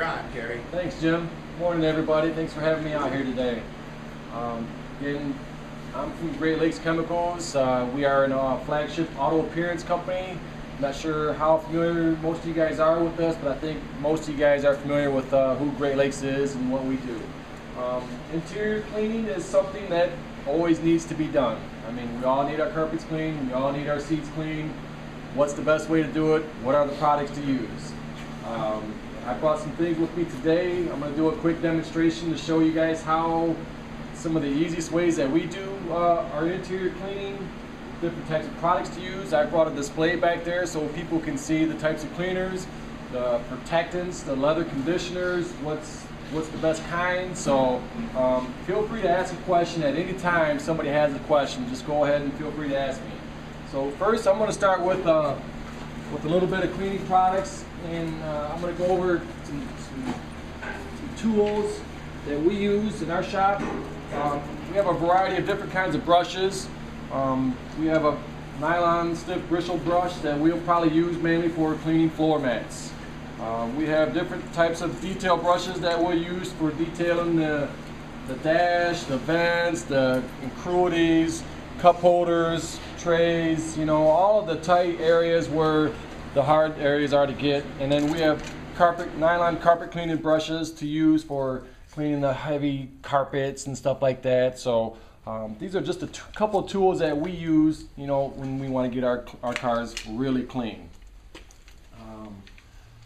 You're on, Kerry. Thanks, Jim. Morning, everybody. Thanks for having me out here today. Again, I'm from Great Lakes Chemicals. We are a flagship auto appearance company. I'm not sure how familiar most of you guys are with us, but I think most of you guys are familiar with who Great Lakes is and what we do. Interior cleaning is something that always needs to be done. I mean, we all need our carpets cleaned, we all need our seats cleaned. What's the best way to do it? What are the products to use? I brought some things with me today. I'm going to do a quick demonstration to show you guys how some of the easiest ways that we do our interior cleaning, different types of products to use. I brought a display back there so people can see the types of cleaners, the protectants, the leather conditioners, what's the best kind. So feel free to ask a question at any time somebody has a question. Just go ahead and feel free to ask me. So first I'm going to start with a little bit of cleaning products, and I'm going to go over some tools that we use in our shop. We have a variety of different kinds of brushes. We have a nylon stiff bristle brush that we'll probably use mainly for cleaning floor mats. We have different types of detail brushes that we'll use for detailing the dash, the vents, the incruities, cup holders, trays, you know, all of the tight areas where the hard areas are to get. And then we have nylon carpet cleaning brushes to use for cleaning the heavy carpets and stuff like that. So these are just a couple of tools that we use, you know, when we want to get our cars really clean.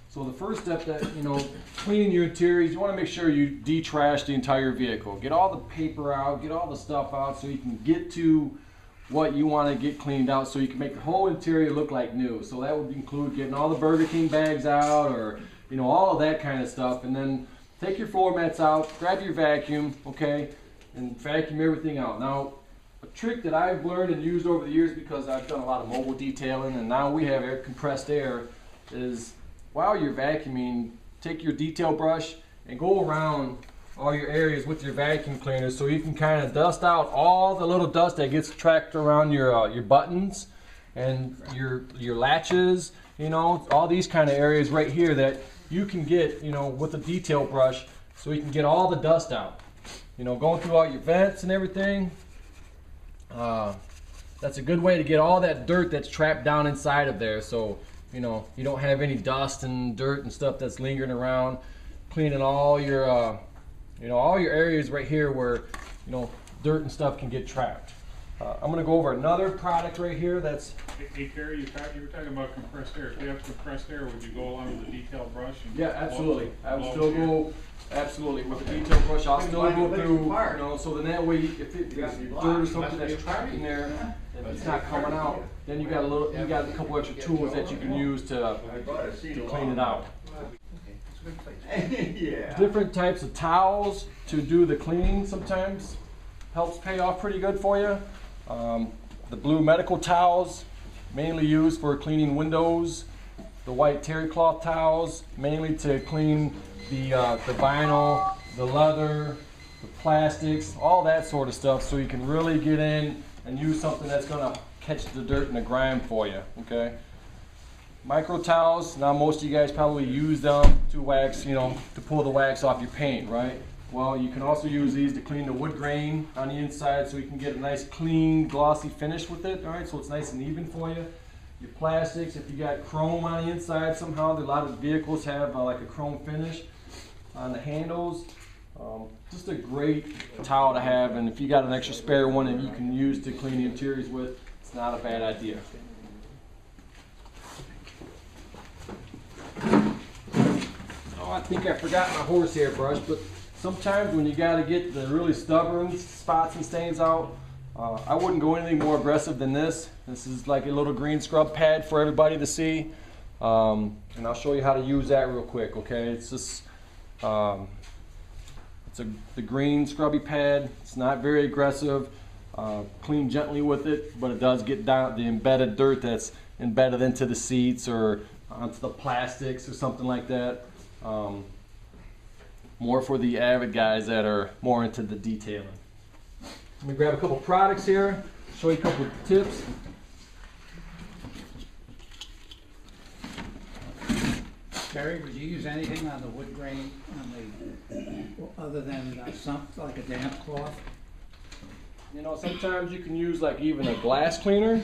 So the first step that, you know, cleaning your interiors, you want to make sure you de-trash the entire vehicle. Get all the paper out, get all the stuff out so you can get to what you want to get cleaned out so you can make the whole interior look like new. So that would include getting all the Burger King bags out, or, you know, all of that kind of stuff. And then take your floor mats out, grab your vacuum, okay, and vacuum everything out. Now, a trick that I've learned and used over the years, because I've done a lot of mobile detailing and now we have compressed air, is while you're vacuuming, take your detail brush and go around all your areas with your vacuum cleaner so you can kind of dust out all the little dust that gets tracked around your buttons and your latches, you know, all these kind of areas right here that you can get, you know, with a detail brush, so you can get all the dust out. You know, going through all your vents and everything. That's a good way to get all that dirt that's trapped down inside of there, so you know you don't have any dust and dirt and stuff that's lingering around. Cleaning all your you know, all your areas right here where, you know, dirt and stuff can get trapped. I'm going to go over another product right here that's... Hey Kerry, you were talking about compressed air. If you have compressed air, would you go along with the detail brush? And yeah, absolutely. I would still go, absolutely, with the detail brush. I'll still go through, you know, so then that way, if there's dirt or something that's trapped in there, if it's not coming out, then you got a couple extra tools that you can use to clean it out. Yeah. Different types of towels to do the cleaning sometimes helps pay off pretty good for you. The blue medical towels, mainly used for cleaning windows. The white terry cloth towels, mainly to clean the vinyl, the leather, the plastics, all that sort of stuff, so you can really get in and use something that's going to catch the dirt and the grime for you, okay? Micro towels, now most of you guys probably use them to wax, you know, to pull the wax off your paint, right? Well, you can also use these to clean the wood grain on the inside so you can get a nice clean glossy finish with it, all right? So it's nice and even for you. Your plastics, if you got chrome on the inside somehow, a lot of vehicles have like a chrome finish on the handles. Just a great towel to have, and if you got an extra spare one that you can use to clean the interiors with, it's not a bad idea. Oh, I think I forgot my horsehair brush, but sometimes when you got to get the really stubborn spots and stains out, I wouldn't go anything more aggressive than this. This is like a little green scrub pad for everybody to see, and I'll show you how to use that real quick. Okay, it's just the green scrubby pad. It's not very aggressive. Clean gently with it, but it does get down the embedded dirt that's embedded into the seats or onto the plastics or something like that. More for the avid guys that are more into the detailing. Let me grab a couple products here, show you a couple of tips. Terry, would you use anything on the wood grain, other than something like a damp cloth? You know, sometimes you can use like even a glass cleaner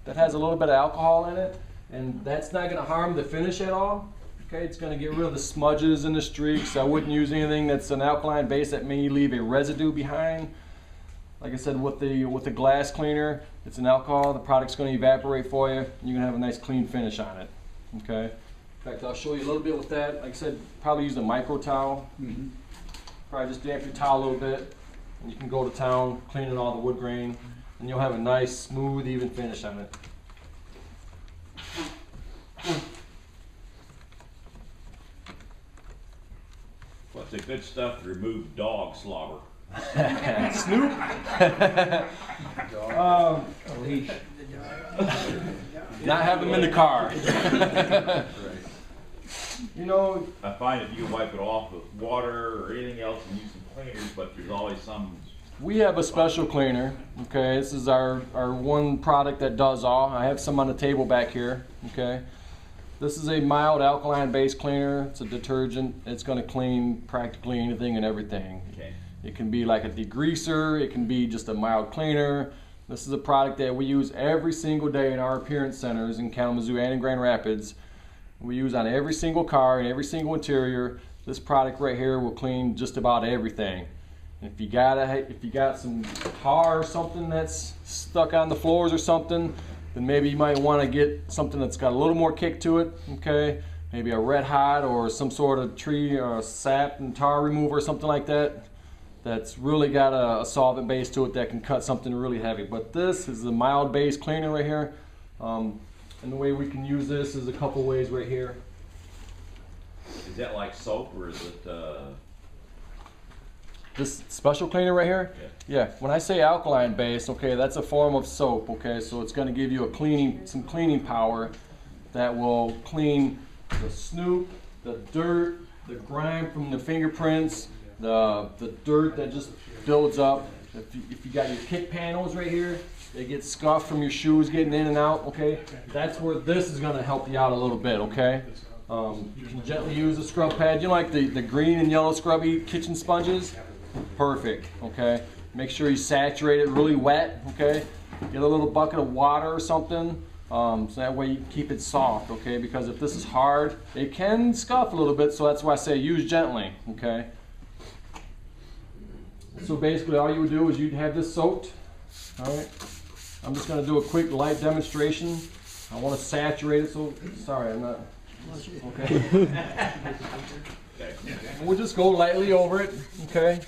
that has a little bit of alcohol in it, and that's not going to harm the finish at all. Okay, it's going to get rid of the smudges and the streaks. I wouldn't use anything that's an alkaline base that may leave a residue behind. Like I said, with the glass cleaner, it's an alcohol. The product's going to evaporate for you. You're going to have a nice clean finish on it. Okay. In fact, I'll show you a little bit with that. Like I said, probably use a micro towel. Probably just damp your towel a little bit, and you can go to town cleaning all the wood grain, and you'll have a nice, smooth, even finish on it. Well, it's a good stuff to remove dog slobber. Snoop. Not have them in the car. You know, I find if you can wipe it off with water or anything else and use some cleaners, but there's always some. we have a special cleaner. Okay, this is our one product that does all. I have some on the table back here. Okay, this is a mild alkaline based cleaner. It's a detergent. It's going to clean practically anything and everything. Okay. It can be like a degreaser. It can be just a mild cleaner. This is a product that we use every single day in our appearance centers in Kalamazoo and in Grand Rapids. We use on every single car and every single interior. This product right here will clean just about everything. If you got some tar or something that's stuck on the floors or something, then maybe you might want to get something that's got a little more kick to it. Okay, maybe a red hot or some sort of tree or sap and tar remover or something like that. That's really got a solvent base to it that can cut something really heavy. But this is the mild base cleaner right here. And the way we can use this is a couple ways right here. Is that like soap or is it? This special cleaner right here? Yeah. When I say alkaline base, okay, that's a form of soap, okay? So it's going to give you some cleaning power that will clean the snoop, the dirt, the grime from the fingerprints, the dirt that just builds up. If you got your kick panels right here, they get scuffed from your shoes getting in and out, okay? That's where this is going to help you out a little bit, okay? You can gently use a scrub pad. You know, like the green and yellow scrubby kitchen sponges? Perfect, okay? Make sure you saturate it really wet, okay? Get a little bucket of water or something, so that way you keep it soft, okay? Because if this is hard, it can scuff a little bit, so that's why I say use gently, okay? So basically all you would do is you'd have this soaked, all right? I'm just gonna do a quick light demonstration. I wanna saturate it, so, sorry, I'm not, okay? And we'll just go lightly over it, okay?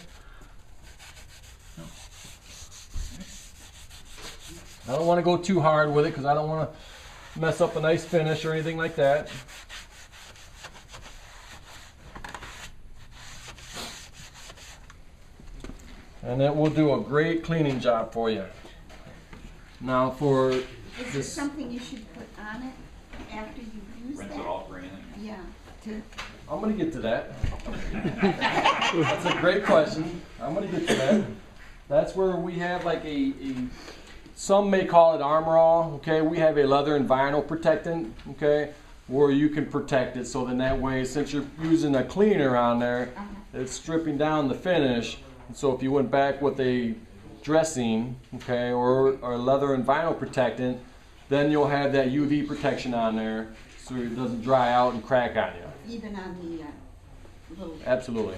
I don't want to go too hard with it because I don't want to mess up a nice finish or anything like that. And that will do a great cleaning job for you. Now for Is there something you should put on it after you use Rinse that? it off or anything? Yeah. I'm going to get to that. That's a great question. I'm going to get to that. That's where we have like some may call it Armor All, okay? We have a leather and vinyl protectant, okay? Where you can protect it, so then that way, since you're using a cleaner on there, it's stripping down the finish. And so if you went back with a dressing, okay, or a leather and vinyl protectant, then you'll have that UV protection on there so it doesn't dry out and crack on you. Even on the little... Absolutely.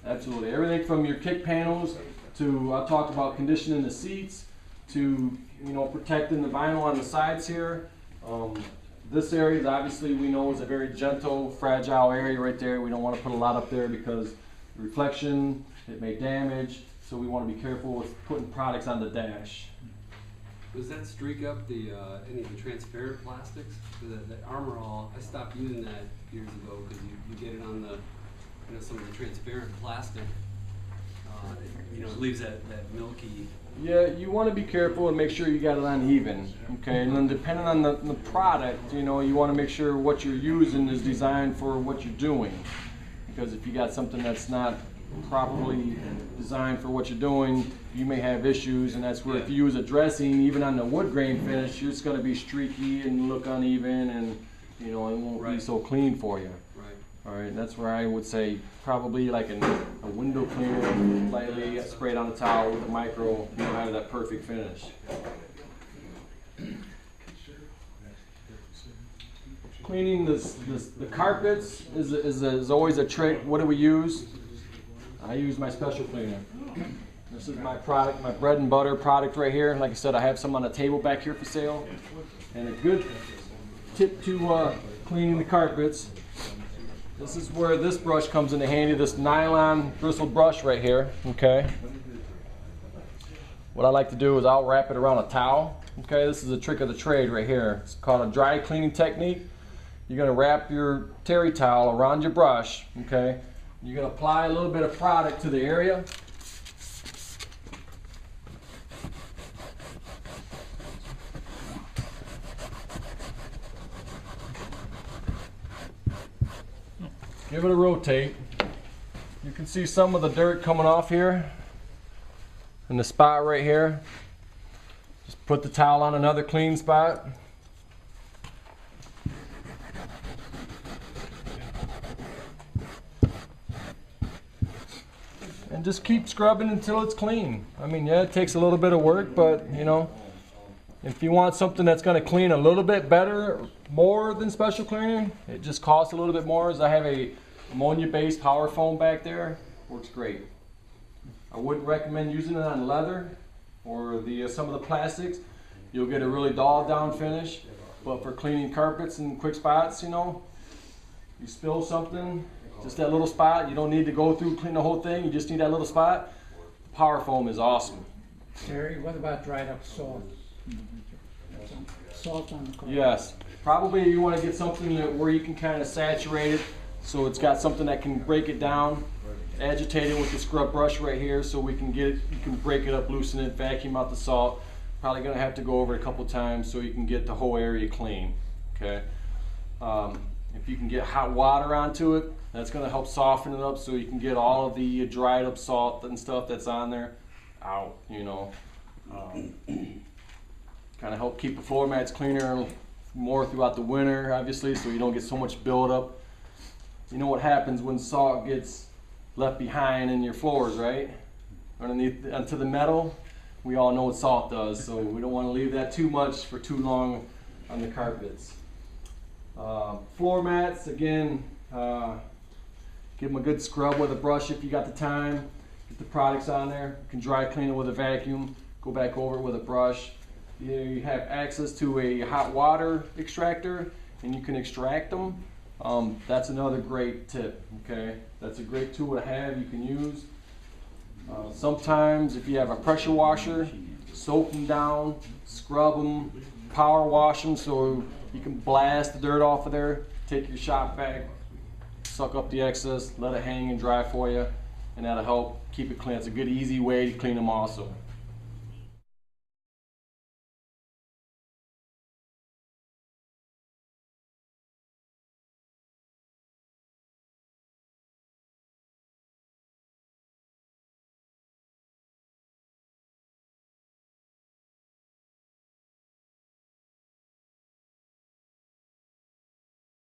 Absolutely. Everything from your kick panels to, I talked about conditioning the seats, to, you know, protecting the vinyl on the sides here. This area is obviously, we know, is a very gentle, fragile area right there. We don't want to put a lot up there because reflection, it may damage, so we want to be careful with putting products on the dash. Does that streak up any of the transparent plastics? The Armor All, I stopped using that years ago because you get it on the, you know, some of the transparent plastic. You know, it leaves that milky. Yeah, you want to be careful and make sure you got it on even, okay? And then depending on the product, you know, you want to make sure what you're using is designed for what you're doing. Because if you got something that's not properly designed for what you're doing, you may have issues, and that's where if you use a dressing, even on the wood grain finish, it's going to be streaky and look uneven, and you know, it won't be Right. so clean for you. Right. All right, and that's where I would say probably like a window cleaner, lightly sprayed on the towel with a micro, you know, have that perfect finish. Cleaning the carpets is always a trick. What do we use? I use my special cleaner. This is my product, my bread and butter product right here. Like I said, I have some on the table back here for sale. And a good tip to cleaning the carpets. This is where this brush comes into handy, this nylon bristled brush right here, okay? What I like to do is I'll wrap it around a towel, okay? This is a trick of the trade right here. It's called a dry cleaning technique. You're gonna wrap your terry towel around your brush, okay? You're gonna apply a little bit of product to the area. Give it a rotate. You can see some of the dirt coming off here in the spot right here. Just put the towel on another clean spot. And just keep scrubbing until it's clean. I mean, yeah, it takes a little bit of work, but you know, if you want something that's going to clean a little bit better, more than special cleaning, it just costs a little bit more. As I have a ammonia-based power foam back there, works great. I wouldn't recommend using it on leather or some of the plastics. You'll get a really dull down finish. But for cleaning carpets and quick spots, you know, you spill something, just that little spot. You don't need to go through clean the whole thing. You just need that little spot. Power foam is awesome. Terry, what about dried up salt? Salt on the carpet? Yes, probably you want to get something where you can kind of saturate it, so it's got something that can break it down. Agitate it with the scrub brush right here, so we can get it. You can break it up, loosen it, vacuum out the salt. Probably gonna have to go over it a couple times so you can get the whole area clean. Okay. If you can get hot water onto it, that's gonna help soften it up, so you can get all of the dried up salt and stuff that's on there out. You know. Kind of help keep the floor mats cleaner more throughout the winter, obviously, so you don't get so much buildup. You know what happens when salt gets left behind in your floors, right? Underneath onto the metal. We all know what salt does, so we don't want to leave that too much for too long on the carpets. Floor mats, again, give them a good scrub with a brush if you got the time. Get the products on there. You can dry clean it with a vacuum. Go back over it with a brush. You have access to a hot water extractor, and you can extract them. That's another great tip, okay? That's a great tool to have, you can use. Sometimes if you have a pressure washer, soak them down, scrub them, power wash them so you can blast the dirt off of there. Take your shop vac, suck up the excess, let it hang and dry for you, and that'll help keep it clean. It's a good easy way to clean them also.